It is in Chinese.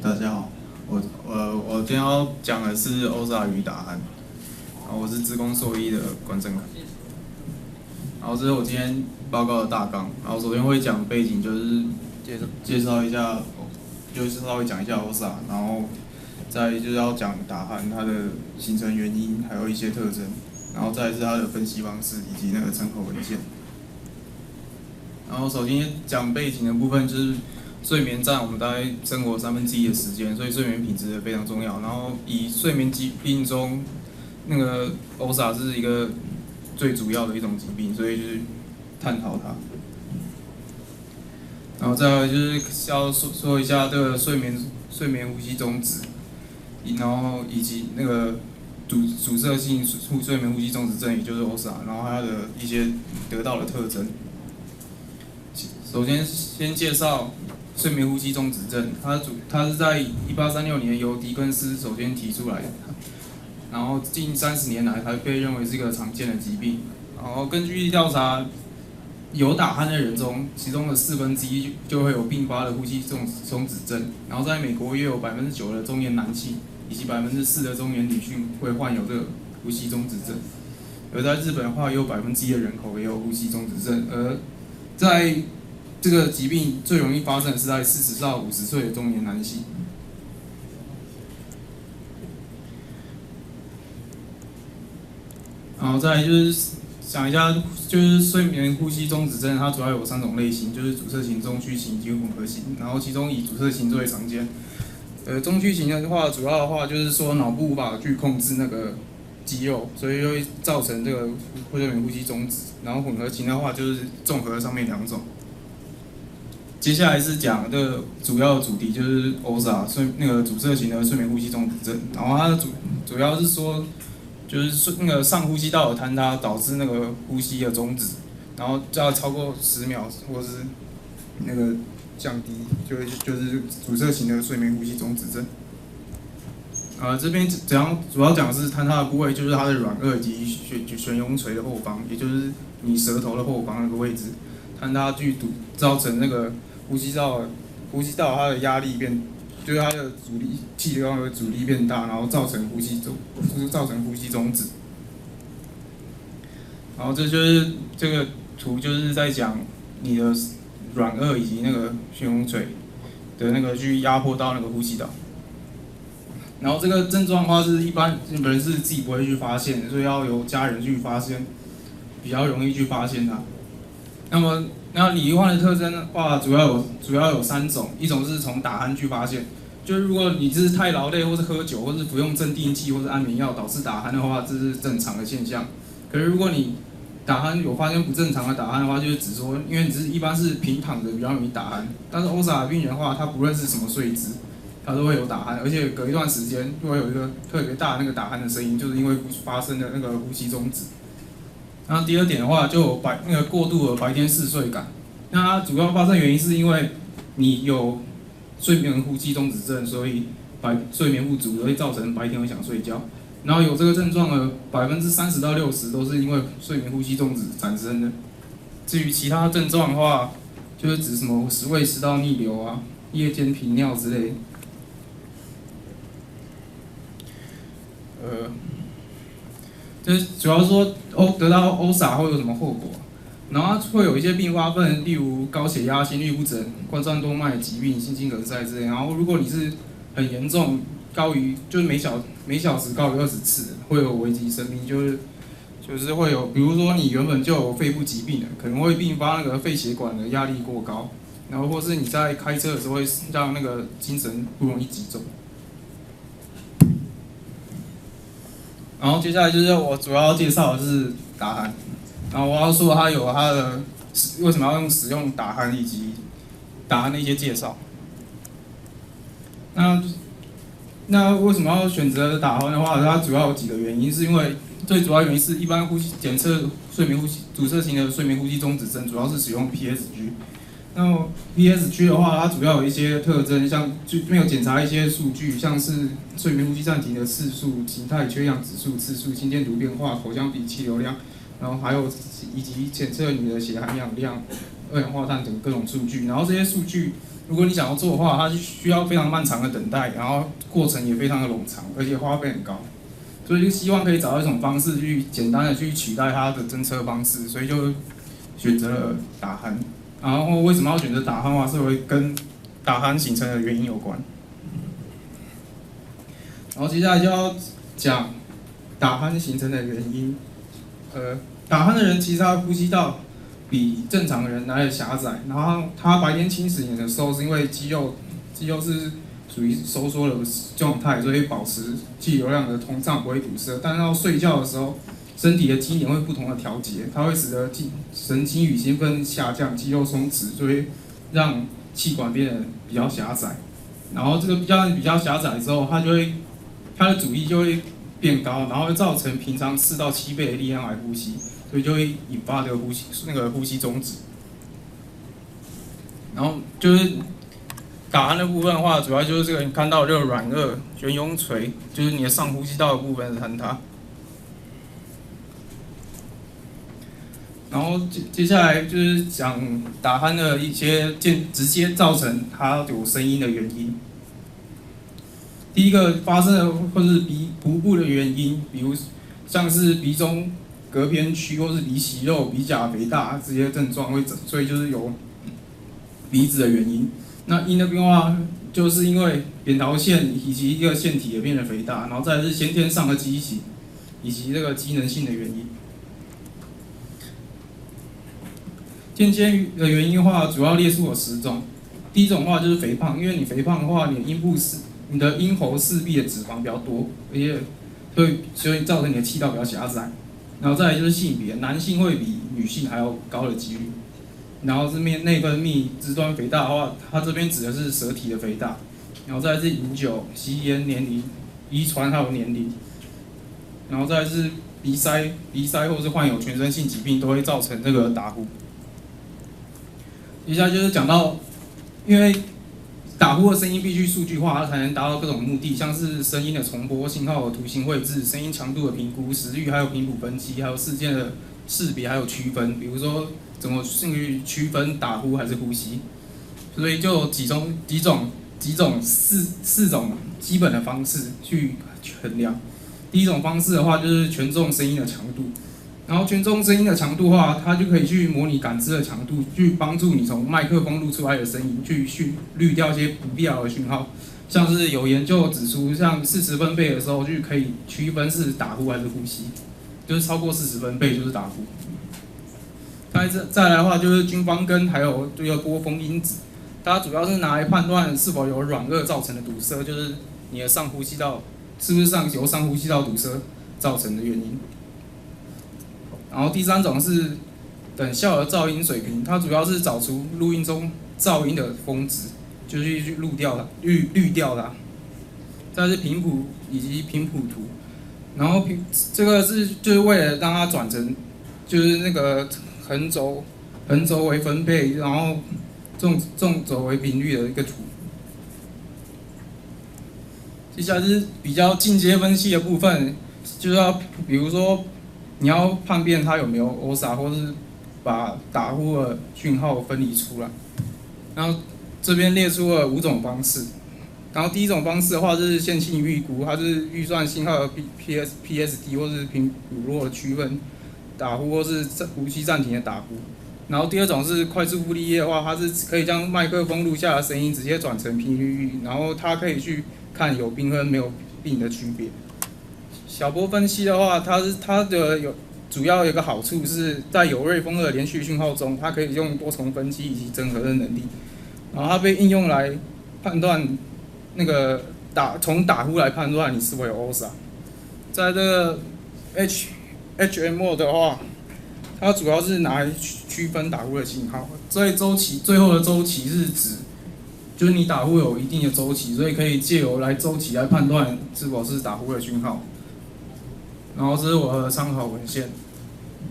大家好，我今天要讲的是欧萨与打鼾，然后我是资工硕一的关正凯，然后这是我今天报告的大纲，然后首先会讲背景，就是介绍一下，就是稍微讲一下欧萨，然后再就是要讲打鼾它的形成原因，还有一些特征，然后再是它的分析方式以及那个参考文献。然后首先讲背景的部分就是睡眠占我们大概生活1/3的时间，所以睡眠品质非常重要。然后以睡眠疾病中，那个 OSA 是一个最主要的一种疾病，所以就是探讨它。然后再来就是要说一下这个睡眠呼吸中止，然后以及那个阻塞性睡眠呼吸中止症，也就是 OSA， 然后它的一些得到的特征。首先介绍睡眠呼吸中止症，它是在1836年由狄更斯首先提出来的，然后近30年来才被认为是一个常见的疾病。然后根据调查，有打鼾的人中，其中的1/4就会有并发的呼吸中止症。然后在美国约有9%的中年男性以及4%的中年女性会患有这个呼吸中止症。而在日本的话，也有1%的人口也有呼吸中止症。而在这个疾病最容易发生的是在40到50岁的中年男性。然后再来就是讲一下，就是睡眠呼吸中止症，它主要有3种类型，就是阻塞型、中区型以及混合型。然后其中以阻塞型最为常见。中区型的话，主要的话就是说脑部无法去控制那个肌肉，所以会造成这个睡眠呼吸中止。然后混合型的话，就是综合上面2种。接下来是讲这个主要的主题，就是 OSA 那个阻塞型的睡眠呼吸中止症。然后它的主要是说，就是那个上呼吸道的坍塌导致那个呼吸的终止，然后要超过10秒或是那个降低，就是阻塞型的睡眠呼吸中止症。这边主要讲的是坍塌的部位，就是它的软腭以及悬雍垂的后方，也就是你舌头的后方那个位置，坍塌去造成那个呼吸道它的压力就是它的气流的阻力变大，然后造成呼吸中止。然后这就是这个图，就是在讲你的软腭以及那个悬雍垂的那个去压迫到那个呼吸道。然后这个症状的话是一般日本人是自己不会去发现的，所以要由家人去发现，比较容易去发现它。那罹患的特征的话，主要有3种，一种是从打鼾去发现，就是如果你是太劳累，或是喝酒，或是服用镇定剂或是安眠药导致打鼾的话，这是正常的现象。可是如果你打鼾有发现不正常的打鼾的话，就是指说，因为你一般是平躺着比较容易打鼾，但是 OSA 的病人的话，他不论是什么睡姿，他都会有打鼾，而且隔一段时间就会有一个特别大的那个打鼾的声音，就是因为发生的那个呼吸中止。然后第2点的话，就有那个过度的白天嗜睡感。那它主要发生原因是因为你有睡眠呼吸中止症，所以睡眠不足，会造成白天会想睡觉。然后有这个症状的30%到60%都是因为睡眠呼吸中止产生的。至于其他症状的话，就是指什么胃食道逆流啊、夜间频尿之类的。就是主要说得到 OSA 会有什么后果，然后它会有一些并发症，例如高血压、心律不整、冠状动脉疾病、心肌梗塞之类。然后如果你是很严重，就是每小时高于20次，会有危及生命，就是会有，比如说你原本就有肺部疾病的，可能会并发那个肺血管的压力过高，然后或是你在开车的时候会让那个精神不容易集中。然后接下来就是我主要介绍的是打鼾，然后我要说它的为什么要使用打鼾以及打鼾的一些介绍。那为什么要选择打鼾的话，它主要有几个原因，是因为最主要原因是一般检测睡眠呼吸阻塞型的睡眠呼吸中止症，主要是使用 PSG。那么 PSG 的话，它主要有一些特征，像就没有检查一些数据，像是睡眠呼吸暂停的次数、形态缺氧指数次数、心电图变化、口腔比气流量，然后还有以及检测你的血含氧量、二氧化碳等各种数据。然后这些数据如果你想要做的话，它是需要非常漫长的等待，然后过程也非常的冗长，而且花费很高。所以就希望可以找到一种方式去简单的去取代它的侦测方式，所以就选择了打鼾。然后为什么要选择打鼾的话，是会跟打鼾形成的原因有关。然后接下来就要讲打鼾形成的原因。打鼾的人其实他的呼吸道比正常人来的狭窄，然后他白天侵蚀你的时候，是因为肌肉是属于收缩的状态，所以保持气流量的通畅不会堵塞。但是到睡觉的时候，身体的机能会不同的调节，它会使得神经与兴奋下降，肌肉松弛，就会让气管变得比较狭窄。然后这个比较狭窄之后，它的阻力就会变高，然后会造成平常4到7倍的力量来呼吸，所以就会引发这个呼吸中止。然后就是打鼾的部分的话，主要就是这个你看到这个软腭、悬雍垂，就是你的上呼吸道的部分的坍塌。然后接下来就是讲打鼾的一些直接造成它有声音的原因。第一个发生的或是鼻部的原因，比如像是鼻中隔偏曲或是鼻息肉、鼻甲肥大这些症状所以就是有鼻子的原因。那阴那边的话，就是因为扁桃腺以及一个腺体也变得肥大，然后再来是先天上的畸形以及这个机能性的原因。间接的原因的话，主要列出有10种。第一种的话就是肥胖，因为你肥胖的话，你的咽喉四壁的脂肪比较多，而且所以造成你的气道比较狭窄。然后再来就是性别，男性会比女性还要高的几率。然后是内分泌肢端肥大的话，它这边指的是舌体的肥大。然后再来是饮酒、吸烟、年龄、遗传还有年龄。然后再来是鼻塞或是患有全身性疾病都会造成这个打呼。接下来就是讲到，因为打呼的声音必须数据化，它才能达到各种目的，像是声音的重播、信号的图形绘制、声音强度的评估、时域还有频谱分析，还有事件的识别还有区分，比如说怎么去区分打呼还是呼吸，所以就有四种基本的方式去衡量。第一种方式的话，就是权重声音的强度。然后权重声音的强度的话，它就可以去模拟感知的强度，去帮助你从麦克风录出来的声音去滤掉一些不必要的讯号。像是有研究指出，像40分贝的时候，就可以区分是打呼还是呼吸，就是超过40分贝就是打呼。再来的话，就是均方根还有这个波峰因子，它主要是拿来判断是否有软腭造成的堵塞，就是你的上呼吸道是不是由上呼吸道堵塞造成的原因。然后第3种是等效的噪音水平，它主要是找出录音中噪音的峰值，就是去滤掉它。再是频谱以及频谱图，然后这个就是为了让它转成就是那个横轴为分配，然后纵轴为频率的一个图。接下来是比较进阶分析的部分，就是要比如说。你要判辨它有没有 OSA， 或是把打呼的讯号分离出来。然后这边列出了5种方式。然后第一种方式的话是线性预估，它是预算信号的 PSD 或是频谱弱的区分打呼或是呼吸暂停的打呼。然后第2种是快速复利叶的话，它是可以将麦克风录下的声音直接转成频率域，然后它可以去看有病跟没有病的区别。小波分析的话，它的主要有一个好处是在有瑞丰的连续讯号中，它可以用多重分析以及整合的能力，然后它被应用来判断那个从打呼来判断你是否有 OSA。在这个 HMO 的话，它主要是拿来区分打呼的信号，所以最后的周期是指就是你打呼有一定的周期，所以可以借由周期来判断是否是打呼的讯号。然后这是我的参考文献。